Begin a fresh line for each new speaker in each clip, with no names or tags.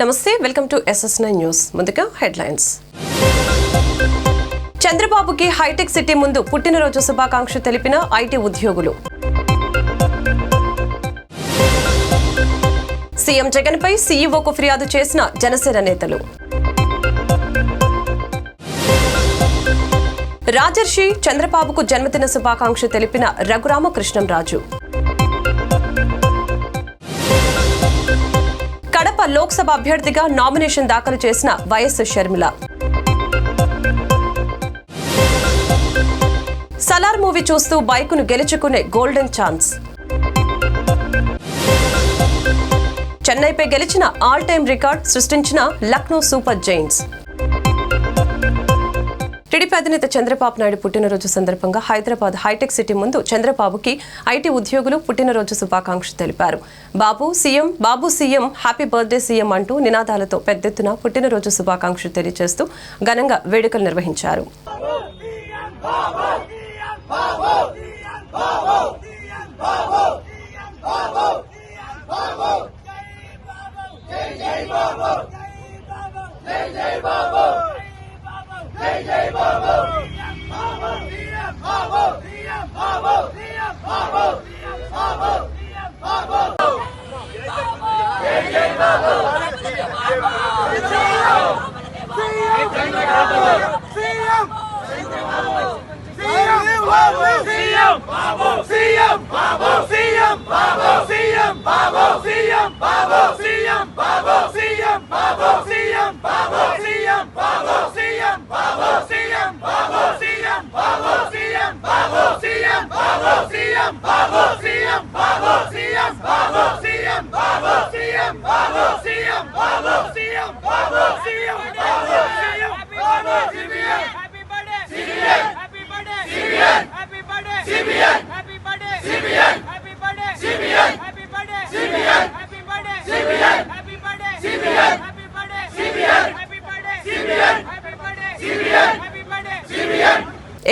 నమస్తే, welcome to SS9 news. ముందుగా headlines. చంద్రబాబుకి హైటెక్ సిటీ ముందు పుట్టినరోజు శుభాకాంక్షలు తెలిపిన ఐటీ ఉద్యోగులు. సీఎం జగన్ పై సీఈఓకు ఫిర్యాదు చేసిన జనసేన నేతలు. రాజర్షి చంద్రబాబుకు జన్మదిన శుభాకాంక్షలు తెలిపిన రఘురామకృష్ణంరాజు. కడప లోక్సభ అభ్యర్థిగా నామినేషన్ దాఖలు చేసిన వైఎస్ షర్మిల. సలార్ మూవీ చూస్తూ బైకును గెలుచుకునే గోల్డెన్ ఛాన్స్. చెన్నైపై గెలిచిన ఆల్ టైమ్ రికార్డ్ సృష్టించిన లక్నో సూపర్ జైంట్స్. టీడీపీ అధినేత చంద్రబాబు నాయుడు పుట్టినరోజు సందర్భంగా హైదరాబాద్ హైటెక్ సిటీ ముందు చంద్రబాబుకి ఐటీ ఉద్యోగులు పుట్టినరోజు శుభాకాంక్షలు తెలిపారు. బాబు సీఎం, హ్యాపీ బర్త్డే సీఎం అంటూ నినాదాలతో పెద్దెత్తున పుట్టినరోజు శుభాకాంక్షలు తెలియజేస్తూ ఘనంగా వేడుకలు నిర్వహించారు.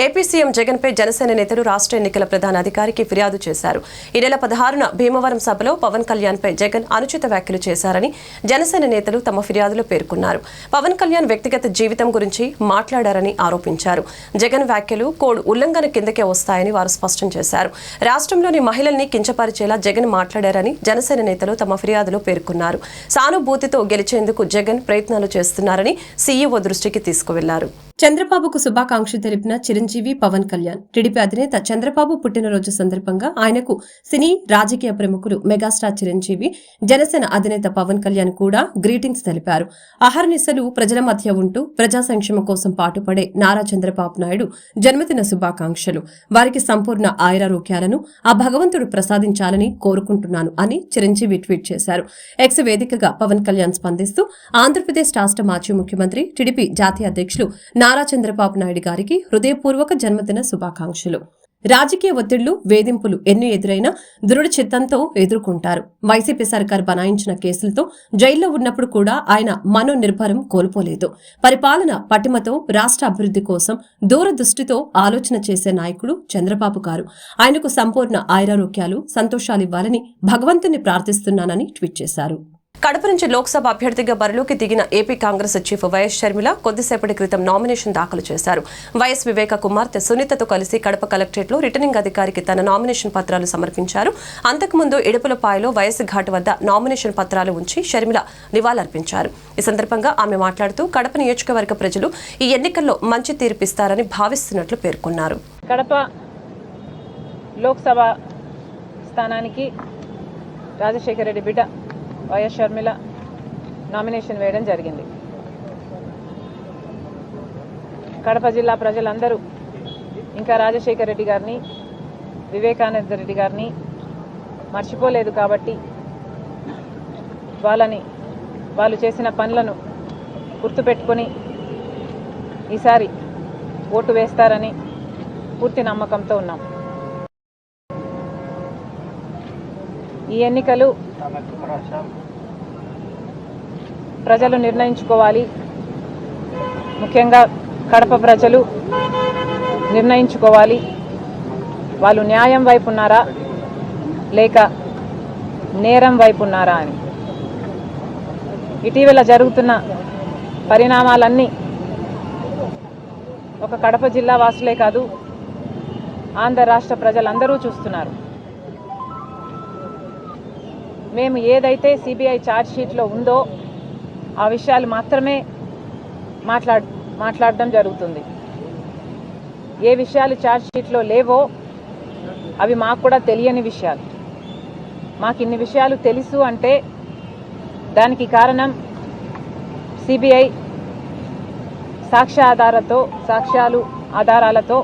ఏపీ సీఎం జగన్ పై జనసేన నేతలు రాష్ట్ర ఎన్నికల ప్రధాన అధికారికి ఫిర్యాదు చేశారు. ఈ నెల 16న భీమవరం సభలో పవన్ కళ్యాణ్ పై జగన్ అనుచిత వ్యాఖ్యలు చేశారని జనసేన నేతలు తమ ఫిర్యాదులో పేర్కొన్నారు. పవన్ కళ్యాణ్ వ్యక్తిగత జీవితం గురించి మాట్లాడారని ఆరోపించారు. జగన్ వ్యాఖ్యలు కోడ్ ఉల్లంఘన కిందకే వస్తాయని వారు స్పష్టం చేశారు. రాష్ట్రంలోని మహిళల్ని కించపరిచేలా జగన్ మాట్లాడారని జనసేన నేతలు తమ ఫిర్యాదులో పేర్కొన్నారు. సానుభూతితో గెలిచేందుకు జగన్ ప్రయత్నాలు చేస్తున్నారని సీఈఓ దృష్టికి తీసుకువెళ్లారు. చంద్రబాబుకు శుభాకాంక్షలు తెలిపిన చిరంజీవి, పవన్ కళ్యాణ్. టీడీపీ అధినేత చంద్రబాబు పుట్టినరోజు సందర్భంగా ఆయనకు సినీ రాజకీయ ప్రముఖులు మెగాస్టార్ చిరంజీవి, జనసేన అధినేత పవన్ కళ్యాణ్ కూడా గ్రీటింగ్స్ తెలిపారు. అహర్నిశలు ప్రజల మధ్య ఉంటూ ప్రజా సంక్షేమం కోసం పాటుపడే నారా చంద్రబాబు నాయుడు జన్మదిన శుభాకాంక్షలు. వారికి సంపూర్ణ ఆయురారోగ్యాలను ఆ భగవంతుడు ప్రసాదించాలని కోరుకుంటున్నాను అని చిరంజీవి ట్వీట్ చేశారు. ఎక్స్ వేదికగా పవన్ కళ్యాణ్ స్పందిస్తూ ఆంధ్రప్రదేశ్ రాష్ట్ర మాజీ ముఖ్యమంత్రి, టీడీపీ జాతీయ అధ్యక్షులు నారా చంద్రబాబు నాయుడు గారికి హృదయపూర్వక జన్మదిన శుభాకాంక్షలు. రాజకీయ ఒత్తిళ్లు, వేధింపులు ఎన్ని ఎదురైనా దృఢ చిత్తంతో ఎదుర్కొంటారు. వైసీపీ సర్కార్ బనాయించిన కేసులతో జైల్లో ఉన్నప్పుడు కూడా ఆయన మనోనిర్భరం కోల్పోలేదు. పరిపాలన పటిమతో రాష్ట్ర అభివృద్ధి కోసం దూరదృష్టితో ఆలోచన చేసే నాయకుడు చంద్రబాబు గారు. ఆయనకు సంపూర్ణ ఆయురారోగ్యాలు, సంతోషాలివ్వాలని భగవంతుని ప్రార్థిస్తున్నానని ట్వీట్ చేశారు. కడప నుంచి లోక్సభ అభ్యర్థిగా బరిలోకి దిగిన AP Congress chief YS Sharmila కొద్దిసేపటి క్రితం నామినేషన్ దాఖలు చేశారు. వైఎస్ వివేక కుమార్తె సునీతతో కలిసి కడప కలెక్టరేట్లో రిటర్నింగ్ అధికారికి తన నామినేషన్ పత్రాలు సమర్పించారు. అంతకుముందు ఇడుపులపాయలో వైఎస్ ఘాట్ వద్ద నామినేషన్ పత్రాలు ఉంచి షర్మిల నివాళులర్పించారు. ఈ సందర్భంగా ఆమె మాట్లాడుతూ కడప నియోజకవర్గ ప్రజలు ఈ ఎన్నికల్లో మంచి తీర్పిస్తారని భావిస్తున్నట్లు పేర్కొన్నారు.
కడప లోక్సభ స్థానానికి రాజశేఖర రెడ్డి బిడ్డ వైఎస్ షర్మిల నామినేషన్ వేయడం జరిగింది. కడప జిల్లా ప్రజలందరూ ఇంకా రాజశేఖర రెడ్డి గారిని, వివేకానంద రెడ్డి గారిని మర్చిపోలేదు కాబట్టి వాళ్ళు చేసిన పనులను గుర్తుపెట్టుకొని ఈసారి ఓటు వేస్తారని పూర్తి నమ్మకంతో ఉన్నాం. ఈ ఎన్నికలు ప్రజలు నిర్ణయించుకోవాలి. ముఖ్యంగా కడప ప్రజలు నిర్ణయించుకోవాలి, వాళ్ళు న్యాయం వైపు ఉన్నారా లేక నేరం వైపు ఉన్నారా అని. ఇటీవల జరుగుతున్న పరిణామాలన్నీ ఒక కడప జిల్లా వాసులే కాదు, ఆంధ్ర రాష్ట్ర ప్రజలందరూ చూస్తున్నారు. మేము ఏదైతే సిబిఐ ఛార్జ్ షీట్లో ఉందో ఆ విషయాలు మాత్రమే మాట్లాడడం జరుగుతుంది. ఏ విషయాలు ఛార్జ్ షీట్లో లేవో అవి మాకు కూడా తెలియని విషయాలు. మాకు ఇన్ని విషయాలు తెలుసు అంటే దానికి కారణం సిబిఐ సాక్ష్యాలు ఆధారాలతో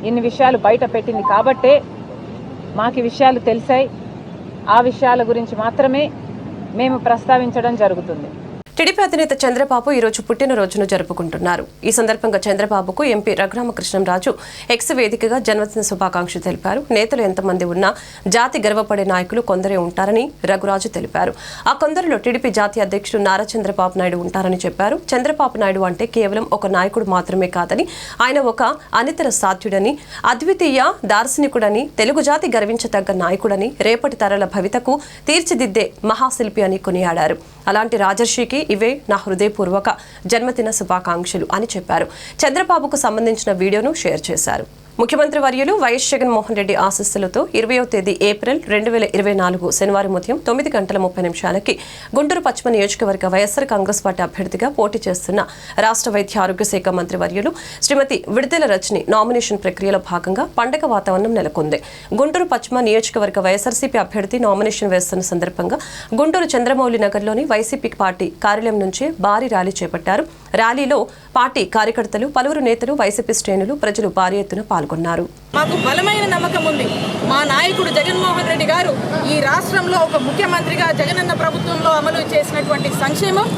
ఇన్ని విషయాలు బయట పెట్టింది కాబట్టే మాకు ఈ విషయాలు తెలిసాయి. ఆ విషయాల గురించి మాత్రమే మేము ప్రస్తావించడం జరుగుతుంది.
టీడీపీ అధినేత చంద్రబాబు ఈరోజు పుట్టినరోజును జరుపుకుంటున్నారు. ఈ సందర్భంగా చంద్రబాబుకు ఎంపీ రఘురామకృష్ణంరాజు ఎక్స్ వేదికగా జన్మదిన శుభాకాంక్షలు తెలిపారు. నేతలు ఎంతమంది ఉన్నా జాతి గర్వపడే నాయకులు కొందరే ఉంటారని రఘురాజు తెలిపారు. ఆ కొందరిలో టీడీపీ జాతీయ అధ్యక్షుడు నారా చంద్రబాబు నాయుడు ఉంటారని చెప్పారు. చంద్రబాబు నాయుడు అంటే కేవలం ఒక నాయకుడు మాత్రమే కాదని, ఆయన ఒక అనితర సాధ్యుడని, అద్వితీయ దార్శనికుడని, తెలుగు జాతి గర్వించదగ్గ నాయకుడని, రేపటి తరాల భవితకు తీర్చిదిద్దే మహాశిల్పి అని కొనియాడారు. అలాంటి రాజర్షికి ఇవే నా హృదయపూర్వక జన్మదిన శుభాకాంక్షలు అని చెప్పారు. చంద్రబాబుకు సంబంధించిన వీడియోను షేర్ చేశారు. ముఖ్యమంత్రి వర్యులు వైఎస్ జగన్మోహన్ రెడ్డి ఆశీస్సులతో 20వ తేదీ ఏప్రిల్ 2024 శనివారం ఉదయం 9:30 గుంటూరు పశ్చిమ నియోజకవర్గ వైఎస్ఆర్ కాంగ్రెస్ పార్టీ అభ్యర్థిగా పోటీ చేస్తున్న రాష్ట్ర వైద్య ఆరోగ్య శాఖ మంత్రి వర్యులు శ్రీమతి విడుదల రజని నామినేషన్ ప్రక్రియలో భాగంగా పండగ వాతావరణం నెలకొంది. గుంటూరు పశ్చిమ నియోజకవర్గ వైఎస్ఆర్సీపీ అభ్యర్థి నామినేషన్ వేస్తున్న సందర్భంగా గుంటూరు చంద్రమౌళి నగర్లోని వైసీపీ పార్టీ కార్యాలయం నుంచి భారీ ర్యాలీ చేపట్టారు. ర్యాలీలో పార్టీ కార్యకర్తలు, పలువురు నేతలు, వైసీపీ శ్రేణులు, ప్రజలు భారీ ఎత్తున పాల్గొన్నారు.
మాకు బలమైన నమ్మకం ఉంది. మా నాయకుడు జగన్మోహన్ రెడ్డి గారు ఈ రాష్ట్రంలో ఒక ముఖ్యమంత్రిగా జగనన్న ప్రభుత్వంలో అమలు చేసినటువంటి సంక్షేమం,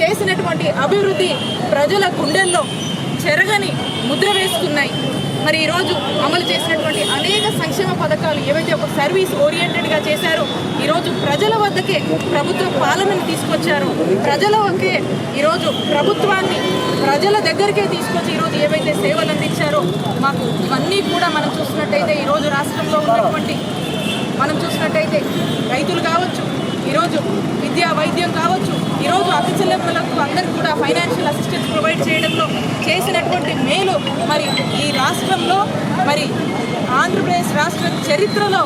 చేసినటువంటి అభివృద్ధి ప్రజల గుండెల్లో చెరగని ముద్ర వేసుకున్నాయి. మరి ఈరోజు అమలు చేసినటువంటి అనేక సంక్షేమ పథకాలు ఏవైతే ఒక సర్వీస్ ఓరియంటెడ్గా చేశారో, ఈరోజు ప్రజల వద్దకే ప్రభుత్వ పాలనను తీసుకొచ్చారో, ప్రజల వద్దకే ఈరోజు ప్రభుత్వాన్ని ప్రజల దగ్గరికే తీసుకొచ్చి ఈరోజు ఏవైతే సేవలు అందించారో మాకు ఇవన్నీ కూడా మనం చూసినట్టయితే ఈరోజు రాష్ట్రంలో ఉన్నటువంటి రైతులు కావచ్చు, ఈరోజు విద్యా వైద్యం కావచ్చు, ఈరోజు అక్క చెల్లెమ్మలకు అందరికీ కూడా ఫైనాన్షియల్ అసిస్టెన్స్ ప్రొవైడ్ చేయడంలో చేసినటువంటి మేలు మరి ఈ రాష్ట్రంలో, మరి ఆంధ్రప్రదేశ్ రాష్ట్ర చరిత్రలో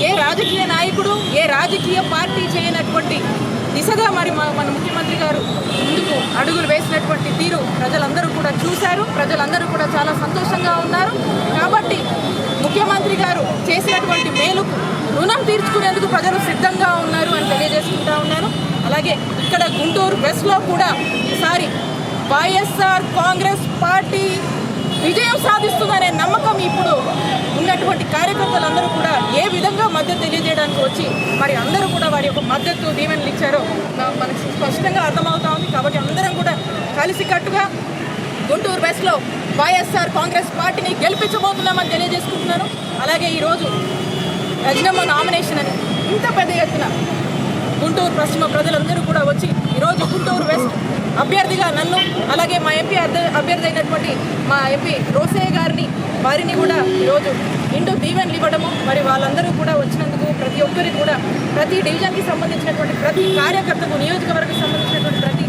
ఏ రాజకీయ నాయకుడు, ఏ రాజకీయ పార్టీ చేయనటువంటి దిశగా మరి మన ముఖ్యమంత్రి గారు ముందుకు అడుగులు వేసినటువంటి తీరు ప్రజలందరూ కూడా చూశారు. ప్రజలందరూ కూడా చాలా సంతోషంగా ఉన్నారు. కాబట్టి ముఖ్యమంత్రి గారు చేసినటువంటి మేలుకు రుణం తీర్చుకునేందుకు ప్రజలు సిద్ధంగా ఉన్నారు అని తెలియజేసుకుంటా ఉన్నాను. అలాగే ఇక్కడ గుంటూరు వెస్ట్లో కూడా ఈసారి వైఎస్ఆర్ కాంగ్రెస్ పార్టీ విజయం సాధిస్తుందనే నమ్మకం ఇప్పుడు ఉన్నటువంటి కార్యకర్తలందరూ కూడా ఏ విధంగా మద్దతు తెలియజేయడానికి వచ్చి మరి అందరూ కూడా వారి యొక్క మద్దతు దీవెనలు ఇచ్చారో మనకు స్పష్టంగా అర్థమవుతా ఉంది. కాబట్టి అందరం కూడా కలిసికట్టుగా గుంటూరు వెస్ట్లో వైఎస్ఆర్ కాంగ్రెస్ పార్టీని గెలిపించబోతున్నామని తెలియజేసుకుంటున్నాను. అలాగే ఈరోజు రజనమ్మ నామినేషన్ అని ఇంత పెద్ద ఎత్తున గుంటూరు పశ్చిమ ప్రజలందరూ కూడా వచ్చి ఈరోజు గుంటూరు వెస్ట్ అభ్యర్థిగా నన్ను, అలాగే మా ఎంపీ అభ్యర్థి అయినటువంటి మా ఎంపీ రోసయ్య గారిని, వారిని కూడా ఈరోజు ఇంటూ దీవెనలు ఇవ్వడము, మరి వాళ్ళందరూ కూడా వచ్చినందుకు ప్రతి ఒక్కరికి కూడా, ప్రతి డివిజన్కి సంబంధించినటువంటి ప్రతి కార్యకర్తకు, నియోజకవర్గం సంబంధించినటువంటి ప్రతి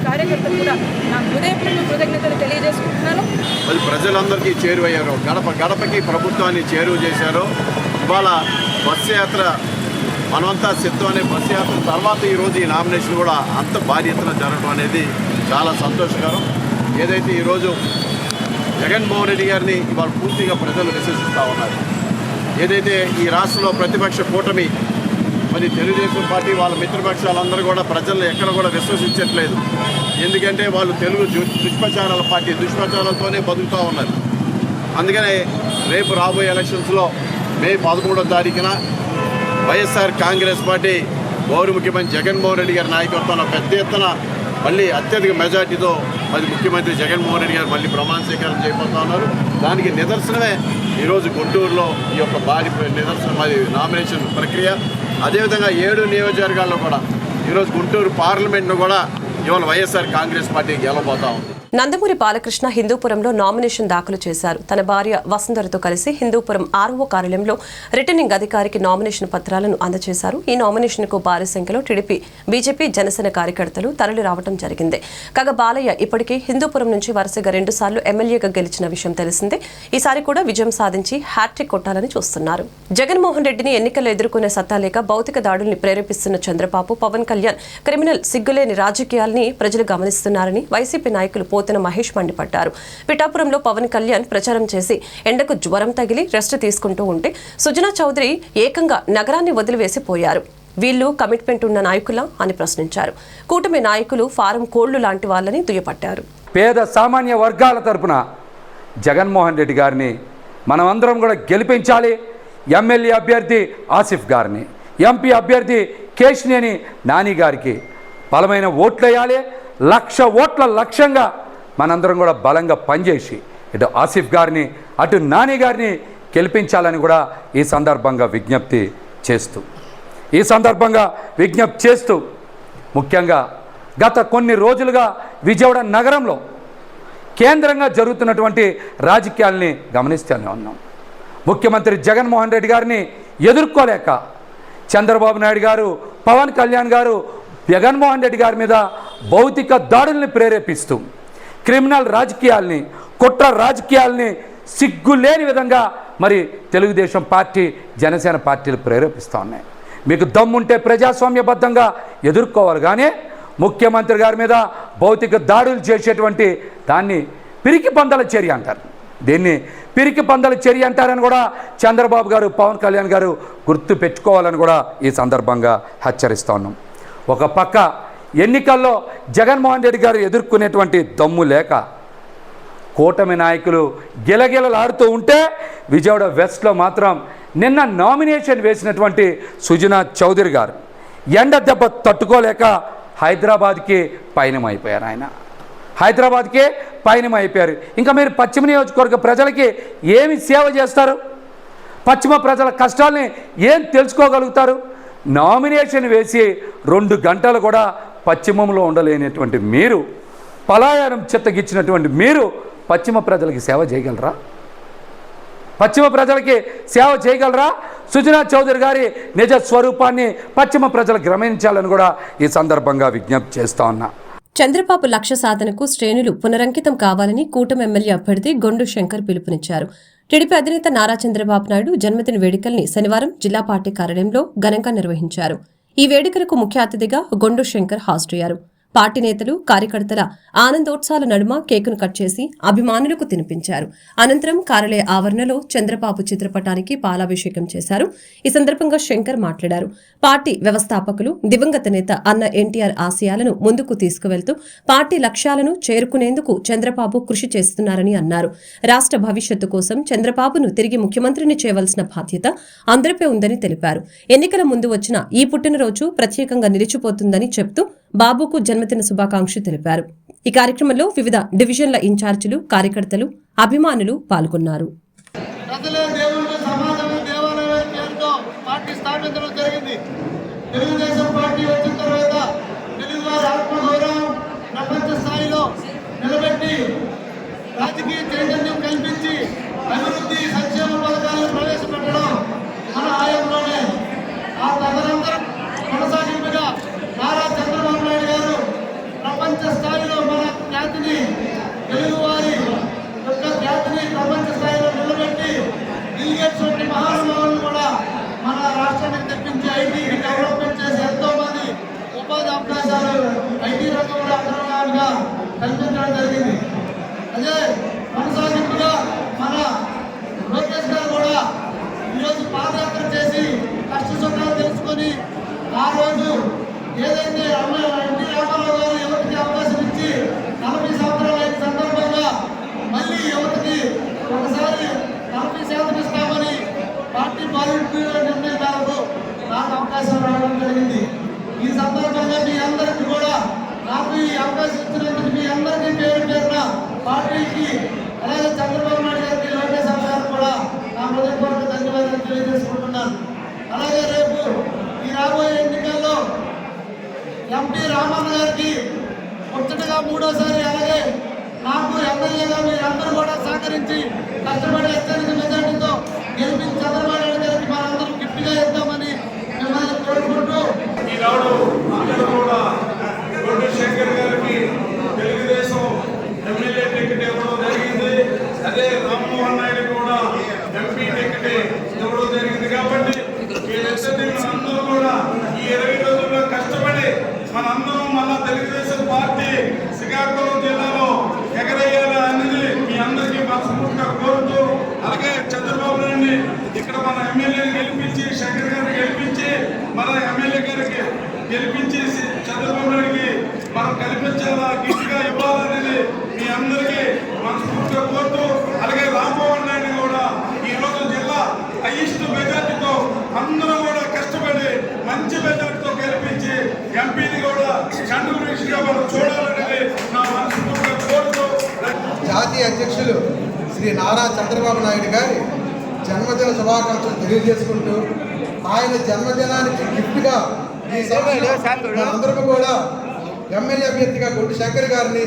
కార్యకర్తకు కూడా నా హృదయపూర్వక కృతజ్ఞతలు తెలియజేసుకుంటున్నాను.
అది ప్రజలందరికీ చేరువయ్యారు, గడపకి ప్రభుత్వాన్ని చేరువ చేశారు. ఇవాళ బస్సు యాత్ర మనమంతా సిద్ధం అనే బస్సు యాత్ర తర్వాత ఈరోజు ఈ నామినేషన్ కూడా అంత భారీ ఎత్తున జరగడం అనేది చాలా సంతోషకరం. ఏదైతే ఈరోజు జగన్మోహన్ రెడ్డి గారిని ఇవాళ పూర్తిగా ప్రజలు విశ్వసిస్తూ ఉన్నారు. ఏదైతే ఈ రాష్ట్రంలో ప్రతిపక్ష కూటమి మరి తెలుగుదేశం పార్టీ వాళ్ళ మిత్రపక్షాలందరూ కూడా ప్రజలను ఎక్కడ కూడా విశ్వసించట్లేదు. ఎందుకంటే వాళ్ళు తెలుగు దుష్ప్రచారాల పార్టీ, దుష్ప్రచారాలతోనే బతుకుతూ ఉన్నారు. అందుకనే రేపు రాబోయే ఎలక్షన్స్లో మే 13వ తారీఖున వైఎస్ఆర్ కాంగ్రెస్ పార్టీ గౌరవ ముఖ్యమంత్రి జగన్మోహన్ రెడ్డి గారి నాయకత్వంలో పెద్ద ఎత్తున మళ్ళీ అత్యధిక మెజార్టీతో మరి ముఖ్యమంత్రి జగన్మోహన్ రెడ్డి గారు మళ్ళీ ప్రమాణ స్వీకారం చేయబోతా ఉన్నారు. దానికి నిదర్శనమే ఈరోజు గుంటూరులో ఈ యొక్క భారీ నిదర్శనం అది నామినేషన్ ప్రక్రియ. అదేవిధంగా 7 నియోజకవర్గాల్లో కూడా ఈరోజు గుంటూరు పార్లమెంట్ను కూడా ఇవాళ వైఎస్ఆర్ కాంగ్రెస్ పార్టీ గెలవబోతా ఉంది.
నందమూరి బాలకృష్ణ హిందూపురంలో నామినేషన్ దాఖలు చేశారు. తన భార్య వసుంధరతో కలిసి హిందూపురం ఆర్ఓ కార్యాలయంలో రిటర్నింగ్ అధికారికి నామినేషన్ పత్రాలను అందజేశారు. ఈ నామినేషన్కు భారీ సంఖ్యలో టీడీపీ, బీజేపీ, జనసేన కార్యకర్తలు తరలి రావడం జరిగింది. కాగా బాలయ్య ఇప్పటికే హిందూపురం నుంచి వరుసగా 2 సార్లు ఎమ్మెల్యేగా గెలిచిన విషయం తెలిసిందే. ఈసారి కూడా విజయం సాధించి హ్యాట్రిక్ కొట్టాలని చూస్తున్నారు. జగన్మోహన్ రెడ్డిని ఎన్నికల్లో ఎదుర్కొనే సత్తా లేక భౌతిక దాడుల్ని ప్రేరేపిస్తున్న చంద్రబాబు, పవన్ కళ్యాణ్ క్రిమినల్ సిగ్గులేని రాజకీయాల్ని ప్రజలు గమనిస్తున్నారని వైసీపీ నాయకులు పోతన మహేష్ మండిపడ్డారు. పిఠాపురంలో పవన్ కళ్యాణ్ ప్రచారం చేసి ఎండకు జ్వరం తగిలి రెస్ట్ తీసుకుంటూ ఉంటే సుజనా చౌదరి ఏకంగా నగరాన్ని వదిలివేసిపోయారు. వీళ్ళు కమిట్మెంట్ ఉన్న నాయకులా అని ప్రశ్నించారు. కూటమి నాయకులు ఫారం కోళ్లు లాంటి వాళ్ళని దుయ్యపట్టారు.
పేద సామాన్య వర్గాల తరపున జగన్మోహన్ రెడ్డి గారిని మనమందరం కూడా గెలిపించాలి. ఎమ్మెల్యే అభ్యర్థి ఆసిఫ్ గారిని, ఎంపీ అభ్యర్థి కేశినేని నాని గారికి బలమైన ఓట్లు వేయాలి. 1,00,000 ఓట్ల లక్ష్యంగా మనందరం కూడా బలంగా పనిచేసి ఇటు ఆసిఫ్ గారిని అటు నాని గారిని గెలిపించాలని కూడా ఈ సందర్భంగా విజ్ఞప్తి చేస్తూ ముఖ్యంగా గత కొన్ని రోజులుగా విజయవాడ నగరంలో కేంద్రంగా జరుగుతున్నటువంటి రాజకీయాల్ని గమనిస్తూనే ఉన్నాం. ముఖ్యమంత్రి జగన్మోహన్ రెడ్డి గారిని ఎదుర్కోలేక చంద్రబాబు నాయుడు గారు, పవన్ కళ్యాణ్ గారు జగన్మోహన్ రెడ్డి గారి మీద భౌతిక దాడుల్ని ప్రేరేపిస్తూ క్రిమినల్ రాజకీయాల్ని, కుట్ర రాజకీయాల్ని సిగ్గులేని విధంగా మరి తెలుగుదేశం పార్టీ, జనసేన పార్టీలు ప్రేరేపిస్తూ ఉన్నాయి. మీకు దమ్ముంటే ప్రజాస్వామ్యబద్ధంగా ఎదుర్కోవాలి. కానీ ముఖ్యమంత్రి గారి మీద భౌతిక దాడులు చేసేటువంటి దాన్ని పిరికి పందల చర్య అంటారు. దీన్ని పిరికి పందల చర్య అంటారని కూడా చంద్రబాబు గారు, పవన్ కళ్యాణ్ గారు గుర్తు పెట్టుకోవాలని కూడా ఈ సందర్భంగా హెచ్చరిస్తూ ఉన్నాం. ఒక పక్క ఎన్నికల్లో జగన్మోహన్ రెడ్డి గారు ఎదుర్కొనేటువంటి దమ్ము లేక కూటమి నాయకులు గిలగిలలాడుతూ ఉంటే, విజయవాడ వెస్ట్లో మాత్రం నిన్న నామినేషన్ వేసినటువంటి సుజనా చౌదరి గారు ఎండ దెబ్బ తట్టుకోలేక హైదరాబాద్కి పయనమైపోయారు. హైదరాబాద్కి పయనమైపోయారు. ఇంకా మీరు పశ్చిమ నియోజకవర్గ ప్రజలకి ఏమి సేవ చేస్తారు? పశ్చిమ ప్రజల కష్టాల్ని ఏం తెలుసుకోగలుగుతారు? నామినేషన్ వేసి 2 గంటలు కూడా పశ్చిమంలో ఉండలేనటువంటి మీరు, పలాయనం చిత్తగిచ్చినటువంటి మీరు పశ్చిమ ప్రజలకి సేవ చేయగలరా? సుజనా చౌదరి గారి నిజ స్వరూపాన్ని పశ్చిమ ప్రజలు గమనించాలని కూడా ఈ సందర్భంగా విజ్ఞప్తి చేస్తా ఉన్నా.
చంద్రబాబు లక్ష్య సాధనకు శ్రేణులు పునరంకితం కావాలని కూటమి ఎమ్మెల్యే అభ్యర్థి గొండు శంకర్ పిలుపునిచ్చారు. టీడీపీ అధినేత నారా చంద్రబాబు నాయుడు జన్మదిన వేడుకల్ని శనివారం జిల్లా పార్టీ కార్యాలయంలో ఘనంగా నిర్వహించారు. ఈ వేడుకలకు ముఖ్య అతిథిగా గొండు శంకర్ హాజరయ్యారు. పార్టీ నేతలు, కార్యకర్తల ఆనందోత్సాల నడుమ కేకును కట్ చేసి అభిమానులకు తినిపించారు. అనంతరం కార్యాలయ ఆవరణలో చంద్రబాబు చిత్రపటానికి పాలాభిషేకం చేశారు. ఈ సందర్భంగా శంకర్ మాట్లాడారు. పార్టీ వ్యవస్థాపకులు దివంగత నేత అన్న ఎన్టీఆర్ ఆశయాలను ముందుకు తీసుకువెళ్తూ పార్టీ లక్ష్యాలను చేరుకునేందుకు చంద్రబాబు కృషి చేస్తున్నారని అన్నారు. రాష్ట్ర భవిష్యత్తు కోసం చంద్రబాబును తిరిగి ముఖ్యమంత్రిని చేయవలసిన బాధ్యత అందరిపై ఉందని తెలిపారు. ఎన్నికల ముందు వచ్చిన ఈ పుట్టినరోజు ప్రత్యేకంగా నిలిచిపోతుందని చెప్తూ బాబుకు జన్మదిన శుభాకాంక్షలు తెలిపారు. ఈ కార్యక్రమంలో వివిధ డివిజన్ల ఇన్ఛార్జీలు, కార్యకర్తలు, అభిమానులు పాల్గొన్నారు.
తెలుగుదేశం పార్టీ వచ్చిన తర్వాత తెలుగువారి ఆత్మగౌరవం ప్రపంచ స్థాయిలో నిలబెట్టి రాజకీయ చైతన్యం కల్పించి అభివృద్ధి సంక్షేమ పథకాలను ప్రవేశపెట్టడం మన హయాంలోనే. ఆ తదనంతరం కొనసాగింపుగా నారా చంద్రబాబు నాయుడు గారు ప్రపంచ స్థాయిలో మన ఖ్యాతిని, తెలుగువారి యొక్క ఖ్యాతిని ప్రపంచ స్థాయిలో నిలబెట్టి బిల్గేట్స్ వంటి మహానుభావులను కూడా మన రాష్ట్రానికి తెప్పించి ఐటీని డెవలప్మెంట్ చేసి ఎంతో మంది ఉపాధి అవకాశాలు ఐటీ రంగంలో అగ్రగామిగా కల్పించడం జరిగింది. అదే కొనసాగింపుగా మన లోకేష్ గారు కూడా ఈరోజు పాదయాత్ర చేసి కష్ట సుఖాలు తెలుసుకొని ఆ రోజు ఏదైతే ఎన్టీ రామారావు గారు యువతకి అవకాశం ఇచ్చి 40 సంవత్సరాలు అయిన సందర్భంగా మళ్ళీ యువతకి ఒకసారి 40% ఇస్తామని పార్టీ పాలిట్ నిర్ణయం మేరకు నాకు అవకాశం రావడం జరిగింది. ఈ సందర్భంగా మీ అందరికీ కూడా నాకు ఈ అవకాశం ఇచ్చినందుకు మీ అందరికీ పేరున పార్టీకి, అలాగే చంద్రబాబు నాయుడు గారికి, లోకేష్ గారు కూడా నా హృదయపూర్వక ధన్యవాదాలు తెలియజేసుకుంటున్నాను. అలాగే రేపు ఈ రాబోయే ఎన్నికల్లో ఎంపీ రామన్న గారికి ముచ్చటగా 3వ సారి, అలాగే ఎమ్మెల్యేగా మీరందరూ కూడా సహకరించి కష్టపడి అత్యధిక మెజార్టీతో గెలిపించి చంద్రబాబు నాయుడు గారికి మనందరం గిఫ్ట్గా ఇద్దామని మిమ్మల్ని కోరుకుంటూ
ఈనాడు అందరూ కూడా గొడ్డు శంకర్ గారికి తెలుగుదేశం ఎమ్మెల్యే టికెట్ ఇవ్వడం జరిగింది. అదే రామ్మోహన్ నాయుడు కూడా ఎంపీ టికెట్ ఇవ్వడం జరిగింది. కాబట్టి మనందరూ కూడా ఈ 20 రోజుల్లో కష్టపడి మనందరం మళ్ళా తెలుగుదేశం పార్టీ శ్రీకాకుళం జిల్లాలో ఎగరేయాలి అనేది మీ అందరికీ మనస్ఫూర్తిగా కోరుతూ, అలాగే చంద్రబాబు నాయుడిని ఇక్కడ మన ఎమ్మెల్యేని గెలిపించి శంకర్ గారిని గెలిపించి మన ఎమ్మెల్యే గారికి గెలిపించి చంద్రబాబు నాయుడికి మనం కల్పించాలా, గిఫ్ట్గా ఇవ్వాలనేది మీ అందరికీ మనస్ఫూర్తిగా కోరుతూ, అలాగే రామ్మోహన్ నాయుడు కూడా ఈరోజు జిల్లా హైయెస్ట్ మెజార్టీతో అందరూ కూడా కష్టపడి మంచి మెజార్టీతో గెలిపించి ఎంపీని కూడా కంట్రిబ్యూషన్గా మనం చూడాలనేది నా మనస్ఫూర్తిగా కోరుతూ,
జాతీయ అధ్యక్షులు శ్రీ నారా చంద్రబాబు నాయుడు గారి జన్మదిన శుభాకాంక్షలు తెలియజేసుకుంటూ, ఆయన జన్మదినానికి గిఫ్ట్గా ఈ అందరూ కూడా ఎమ్మెల్యే అభ్యర్థిగా గొడ్డు శంకర్ గారిని,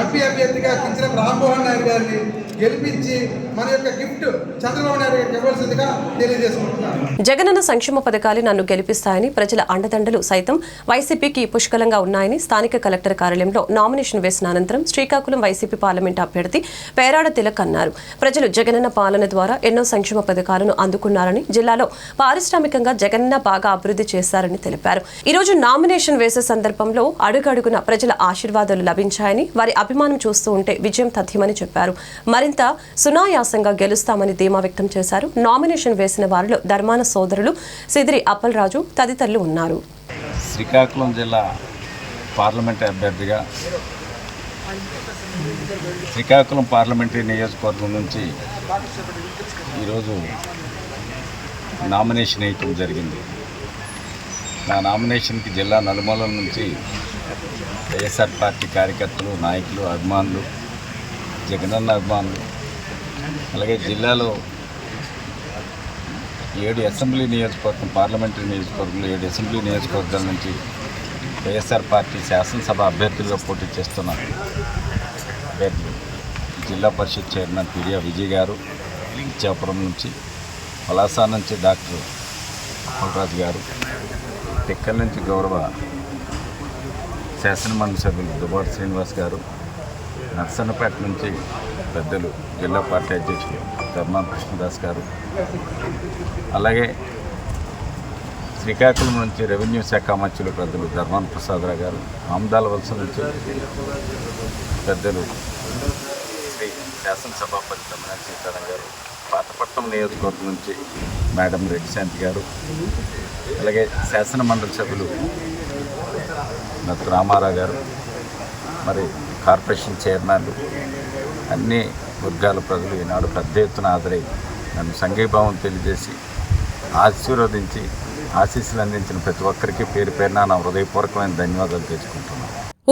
ఎంపీ అభ్యర్థిగా కించరపు రామ్మోహన్ నాయుడు గారిని గెలిపించి మన యొక్క గిఫ్ట్ చంద్రబాబు నాయుడు గారికి ఇవ్వాల్సిందిగా తెలియజేసుకుంటున్నాను.
జగనన్న సంక్షేమ పథకాలు నన్ను గెలిపిస్తాయని ప్రజల అండదండలు సైతం వైసీపీకి పుష్కలంగా ఉన్నాయని స్థానిక కలెక్టర్ కార్యాలయంలో నామినేషన్ వేసిన అనంతరం శ్రీకాకుళం వైసీపీ పార్లమెంట్ అభ్యర్థి పేరాడ తిలక్ అన్నారు. ప్రజలు జగనన్న పాలన ద్వారా ఎన్నో సంక్షేమ పథకాలను అందుకున్నారని, జిల్లాలో పారిశ్రామికంగా జగనన్న బాగా అభివృద్ధి చేశారని తెలిపారు. ఈ రోజు నామినేషన్ వేసే సందర్భంలో అడుగడుగున ప్రజల ఆశీర్వాదాలు లభించాయని, వారి అభిమానం చూస్తూ ఉంటే విజయం తథ్యమని చెప్పారు. మరింత సునాయాసంగా గెలుస్తామని ధీమా వ్యక్తం చేశారు. నామినేషన్ వేసిన వారిలో ధర్మాన సోదరులు సిదిరి అప్పలరాజు తదితరులు ఉన్నారు.
శ్రీకాకుళం జిల్లా పార్లమెంటు అభ్యర్థిగా శ్రీకాకుళం పార్లమెంటరీ నియోజకవర్గం నుంచి ఈరోజు నామినేషన్ వేయటం జరిగింది. నా నామినేషన్కి జిల్లా నలుమూలల నుంచి వైఎస్ఆర్ పార్టీ కార్యకర్తలు, నాయకులు, అభిమానులు, జగనన్న అభిమానులు, అలాగే జిల్లాలో 7 అసెంబ్లీ నియోజకవర్గం, పార్లమెంటరీ నియోజకవర్గంలో 7 అసెంబ్లీ నియోజకవర్గాల నుంచి వైఎస్ఆర్ పార్టీ శాసనసభ అభ్యర్థులుగా పోటీ చేస్తున్న అభ్యర్థులు జిల్లా పరిషత్ చైర్మన్ పిరియా విజయ్ గారు, ఇచ్చాపురం నుంచి, పలాస నుంచి డాక్టర్ అప్పలరాజు గారు, టెక్కల్ నుంచి గౌరవ శాసనమండలి సభ్యులు దుబాటి శ్రీనివాస్ గారు, నర్సన్నపేట నుంచి పెద్దలు జిల్లా పార్టీ అధ్యక్షులు ధర్మాన కృష్ణదాస్ గారు, అలాగే శ్రీకాకుళం నుంచి రెవెన్యూ శాఖ మంత్రులు పెద్దలు ధర్మాన ప్రసాదరావు గారు, ఆమదాల వలస నుంచి పెద్దలు శ్రీ శాసనసభాపతి తమ్మినేని సీతారాం గారు, పాతపట్నం నియోజకవర్గం నుంచి మేడం రెడ్డి శాంతి గారు, అలాగే శాసన మండలి సభ్యులు నత్తు రామారావు గారు, మరి కార్పొరేషన్ చైర్మన్లు, అన్ని వర్గాల ప్రజలు ఈనాడు పెద్ద ఎత్తున హాజరై నన్ను సంఘీభావం తెలియజేసి ఆశీర్వదించి ఆశీస్సులు అందించిన ప్రతి ఒక్కరికి పేరు పేరున నా హృదయపూర్వకమైన ధన్యవాదాలు తెలుసుకుంటున్నాను.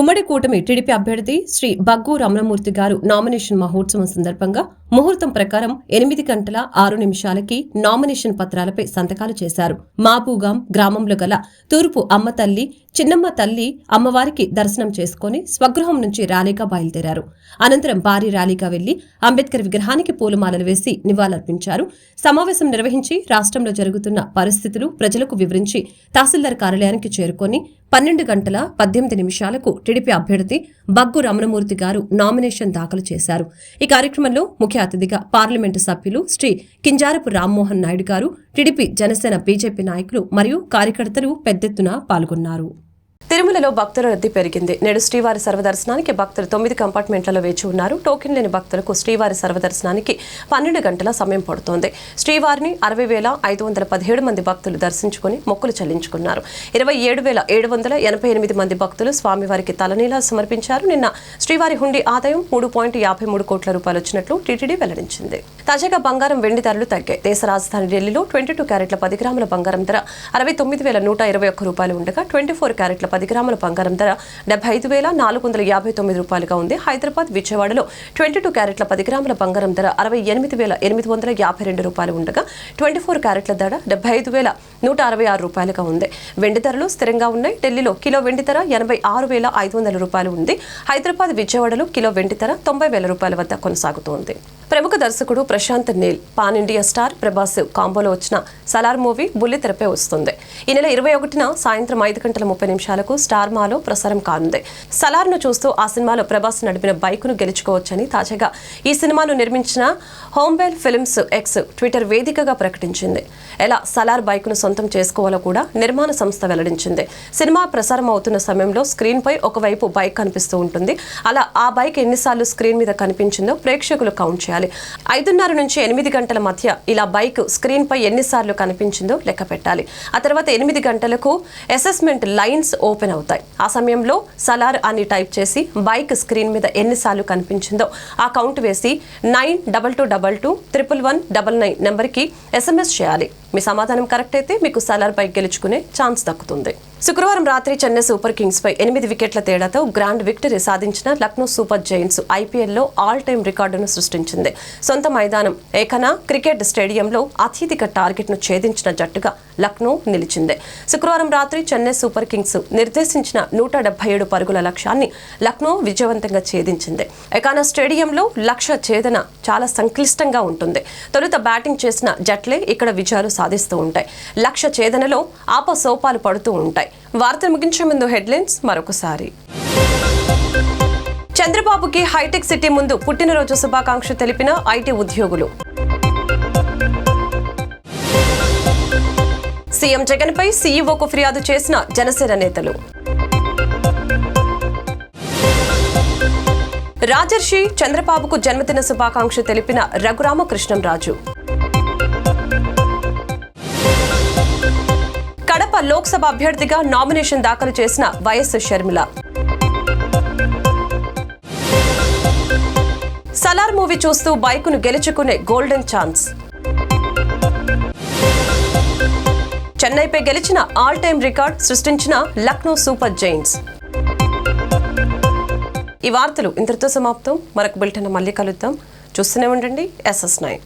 ఉమ్మడి కూటమి టీడీపీ అభ్యర్థి శ్రీ బగ్గు రమణమూర్తి గారు నామినేషన్ మహోత్సవం సందర్భంగా ముహూర్తం ప్రకారం 8 గంటల 6 నిమిషాలకి నామినేషన్ పత్రాలపై సంతకాలు చేశారు. మాబూగాం గ్రామంలో గల తూర్పు అమ్మ తల్లి, చిన్నమ్మ తల్లి అమ్మవారికి దర్శనం చేసుకుని స్వగృహం నుంచి ర్యాలీగా బయలుదేరారు. అనంతరం భారీ ర్యాలీగా వెళ్లి అంబేద్కర్ విగ్రహానికి పూలమాలలు వేసి నివాళులర్పించారు. సమావేశం నిర్వహించి రాష్ట్రంలో జరుగుతున్న పరిస్థితులు ప్రజలకు వివరించి తహసీల్దార్ కార్యాలయానికి చేరుకొని 12 గంటల 18 నిమిషాలకు టీడీపీ అభ్యర్థి బగ్గు రమణమూర్తి గారు నామినేషన్ దాఖలు చేశారు. ఈ కార్యక్రమంలో ముఖ్య అతిథిగా పార్లమెంటు సభ్యులు శ్రీ కింజారపు రామ్మోహన్ నాయుడు గారు, టీడీపీ, జనసేన, బీజేపీ నాయకులు మరియు కార్యకర్తలు పెద్దెత్తున పాల్గొన్నారు. తిరుమలలో భక్తుల రద్దీ పెరిగింది. నేడు శ్రీవారి సర్వదర్శనానికి భక్తులు 9 కంపార్ట్మెంట్లలో వేచి ఉన్నారు. టోకెన్ లేని భక్తులకు శ్రీవారి సర్వదర్శనానికి 12 గంటల సమయం పడుతోంది. శ్రీవారిని 60,517 మంది భక్తులు దర్శించుకుని మొక్కులు చెల్లించుకున్నారు. 27,788 మంది భక్తులు స్వామివారికి తలనీలాలు సమర్పించారు. నిన్న శ్రీవారి హుండీ ఆదాయం 3.53 కోట్ల రూపాయలు వచ్చినట్లు టీటీడీ వెల్లడించింది. తాజాగా బంగారం, వెండి ధరలు తగ్గాయి. దేశ రాజధాని ఢిల్లీలో 22 క్యారెట్ల 10 గ్రాముల బంగారం ధర 69,121 రూపాయలు ఉండగా 24 క్యారెట్ల 10 10 గ్రాముల బంగారం ధర 75,459 రూపాయలుగా ఉంది. హైదరాబాద్, విజయవాడలో 22 క్యారెట్ల 10 గ్రాముల బంగారం ధర 68,852 రూపాయలు ఉండగా 24 క్యారెట్ల ధర 75,166 రూపాయలుగా ఉంది. వెండి ధరలు స్థిరంగా ఉన్నాయి. ఢిల్లీలో కిలో వెండి ధర 86,500 రూపాయలు ఉంది. హైదరాబాద్, విజయవాడలో కిలో వెండి ధర 90,000 రూపాయల వద్ద కొనసాగుతోంది. ప్రముఖ దర్శకుడు Prashanth Neel, pan India star Prabhas కాంబోలో వచ్చిన సలార్ మూవీ బుల్లితెరపై వస్తుంది. ఈ నెల 21న సాయంత్రం 5:30 స్టార్ మాలో ప్రసారం కానుంది. సలార్ను చూస్తూ ఆ సినిమాలో ప్రభాస్ నడిపిన బైకును గెలుచుకోవచ్చని తాజాగా ఈ సినిమాను నిర్మించిన హోమ్బెల్ ఫిల్మ్స్ ఎక్స్ ట్విట్టర్ వేదికగా ప్రకటించింది. ఎలా సలార్ బైకును సొంతం చేసుకోవాలో కూడా నిర్మాణ సంస్థ వెల్లడించింది. సినిమా ప్రసారం అవుతున్న సమయంలో స్క్రీన్ పై ఒకవైపు బైక్ కనిపిస్తూ ఉంటుంది. అలా ఆ బైక్ ఎన్నిసార్లు స్క్రీన్ మీద కనిపించిందో ప్రేక్షకులు కౌంట్ చేయాలి. 5:30 నుంచి 8 గంటల మధ్య ఇలా బైక్ స్క్రీన్ పై ఎన్నిసార్లు కనిపించిందో లెక్క పెట్టాలి. ఆ తర్వాత 8 గంటలకు అసెస్మెంట్ లైన్స్ ఓపెన్ అవుతాయి. ఆ సమయంలో సలార్ అని టైప్ చేసి బైక్ స్క్రీన్ మీద ఎన్నిసార్లు కనిపించిందో ఆ కౌంట్ వేసి 92221199 నెంబర్కి SMS చేయాలి. మీ సమాధానం కరెక్ట్ అయితే మీకు సలార్ బైక్ గెలుచుకునే ఛాన్స్ దక్కుతుంది. శుక్రవారం రాత్రి చెన్నై సూపర్ కింగ్స్ పై 8 వికెట్ల తేడాతో గ్రాండ్ విక్టరీ సాధించిన లక్నో సూపర్ జైంట్స్ ఐపీఎల్లో ఆల్ టైమ్ రికార్డును సృష్టించింది. సొంత మైదానం ఏకనా క్రికెట్ స్టేడియంలో అత్యధిక టార్గెట్ను ఛేదించిన జట్టుగా లక్నో నిలిచింది. శుక్రవారం రాత్రి చెన్నై సూపర్ కింగ్స్ నిర్దేశించిన 177 పరుగుల లక్ష్యాన్ని లక్నో విజయవంతంగా ఛేదించింది. ఏకానా స్టేడియంలో లక్ష్య ఛేదన చాలా సంక్లిష్టంగా ఉంటుంది. తొలుత బ్యాటింగ్ చేసిన జట్లే ఇక్కడ విజయాలు సాధిస్తూ ఉంటాయి. లక్ష్య ఛేదనలో ఆపసోపాలు పడుతూ ఉంటాయి. వార్తలు ముగించే ముందు హెడ్లైన్స్ మరొకసారి. చంద్రబాబుకి హైటెక్ సిటీ ముందు పుట్టినరోజు శుభాకాంక్ష తెలిపిన ఐటీ ఉద్యోగులు. సీఎం జగన్ పై సీఈఓకు ఫిర్యాదు చేసిన జనసేన నేతలు. రాజర్షి చంద్రబాబుకు జన్మదిన శుభాకాంక్ష తెలిపిన రఘురామకృష్ణంరాజు. కడప లోక్సభ అభ్యర్థిగా నామినేషన్ దాఖలు చేసిన వైఎస్ షర్మిల. సలార్ మూవీ చూస్తూ బైకును గెలుచుకునే గోల్డెన్ ఛాన్స్. చెన్నైపై గెలిచిన ఆల్ టైమ్ రికార్డ్ సృష్టించిన లక్నో సూపర్ జైంట్స్. ఈ వార్తలు ఇంతటితో సమాప్తం. మరొక బులెటిన్ మళ్ళీ కలుద్దాం. చూస్తూనే ఉండండి SS9.